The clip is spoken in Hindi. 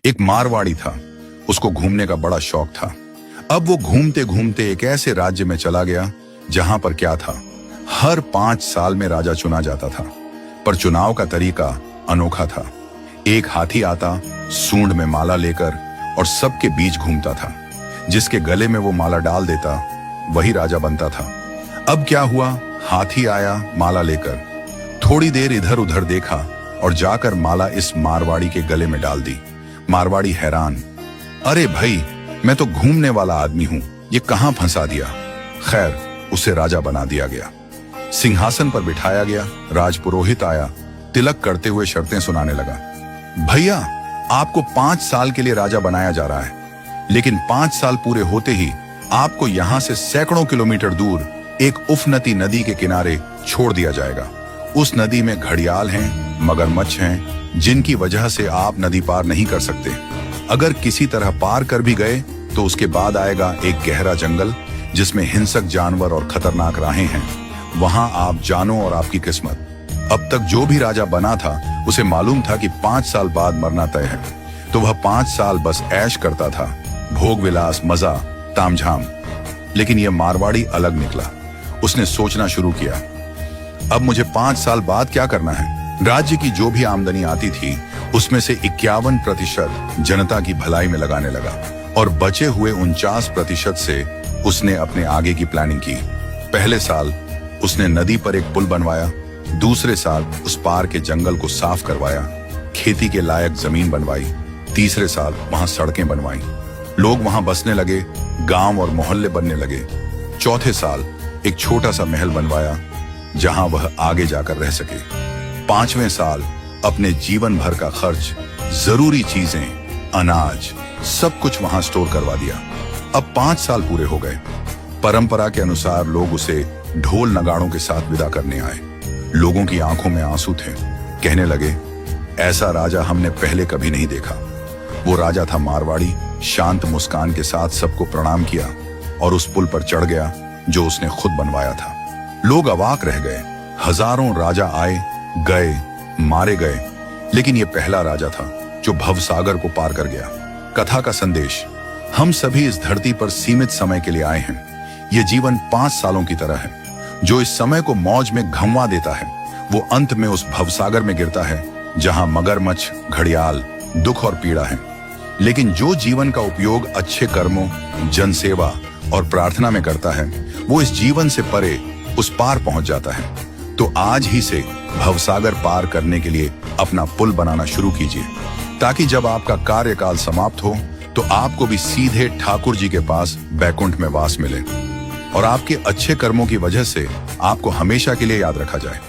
एक मारवाड़ी था, उसको घूमने का बड़ा शौक था। अब वो घूमते घूमते एक ऐसे राज्य में चला गया जहां पर क्या था, हर 5 साल में राजा चुना जाता था, पर चुनाव का तरीका अनोखा था। एक हाथी आता सूंड में माला लेकर और सबके बीच घूमता था। जिसके गले में वो माला डाल देता वही राजा बनता था। अब क्या हुआ, हाथी आया माला लेकर, थोड़ी देर इधर उधर देखा और जाकर माला इस मारवाड़ी के गले में डाल दी। मारवाड़ी हैरान, अरे भाई, मैं तो घूमने वाला आदमी हूं, ये कहां फंसा दिया। खैर, उसे राजा बना दिया गया, सिंहासन पर बिठाया गया। राजपुरोहित आया, तिलक करते हुए शर्तें सुनाने लगा। भैया, आपको 5 साल के लिए राजा बनाया जा रहा है, लेकिन 5 साल पूरे होते ही आपको यहां से सैकड़ों किलोमीटर दूर एक उफनती नदी के किनारे छोड़ दिया जाएगा। उस नदी में घड़ियाल हैं, मगरमच्छ हैं, जिनकी वजह से आप नदी पार नहीं कर सकते। अगर किसी तरह पार कर भी गए तो उसके बाद आएगा एक गहरा जंगल जिसमें हिंसक जानवर और खतरनाक राहें हैं। वहां आप जानो और आपकी किस्मत। अब तक जो भी राजा बना था उसे मालूम था कि 5 साल बाद मरना तय है, तो वह 5 साल बस ऐश करता था, भोग विलास, मजा, तामझाम। लेकिन यह मारवाड़ी अलग निकला। उसने सोचना शुरू किया, अब मुझे 5 साल बाद क्या करना है। राज्य की जो भी आमदनी आती थी उसमें से 51% जनता की भलाई में लगाने लगा और बचे हुए 49% से उसने अपने आगे की प्लानिंग की। पहले साल उसने नदी पर एक पुल बनवाया, दूसरे साल उस पार के जंगल को साफ करवाया, खेती के लायक जमीन बनवाई, तीसरे साल वहां सड़कें बनवाई, लोग वहां बसने लगे, गांव और मोहल्ले बनने लगे। चौथे साल एक छोटा सा महल बनवाया जहां वह आगे जाकर रह सके। 5वें साल अपने जीवन भर का खर्च, जरूरी चीजें, अनाज, सब कुछ वहां स्टोर करवा दिया। अब 5 साल पूरे हो गए। परंपरा के अनुसार लोग उसे ढोल नगाड़ों के साथ विदा करने आए। लोगों की आंखों में आंसू थे। कहने लगे, ऐसा राजा हमने पहले कभी नहीं देखा। वो राजा था मारवाड़ी, शांत मुस्कान के साथ सबको प्रणाम किया और उस पुल पर चढ़ गया जो उसने खुद बनवाया था। लोग अवाक रह गए। हजारों राजा आए गए, मारे गए, लेकिन ये पहला राजा था जो भवसागर को पार कर गया। कथा का संदेश, हम सभी इस धरती पर सीमित समय के लिए आए हैं। ये जीवन 5 सालों की तरह है। जो इस समय को मौज में घंवा देता है वो अंत में उस भवसागर में गिरता है जहां मगरमच्छ, घड़ियाल, दुख और पीड़ा है। लेकिन जो जीवन का उपयोग अच्छे कर्मों, जनसेवा और प्रार्थना में करता है वो इस जीवन से परे उस पार पहुंच जाता है। तो आज ही से भवसागर पार करने के लिए अपना पुल बनाना शुरू कीजिए, ताकि जब आपका कार्यकाल समाप्त हो तो आपको भी सीधे ठाकुर जी के पास बैकुंठ में वास मिले और आपके अच्छे कर्मों की वजह से आपको हमेशा के लिए याद रखा जाए।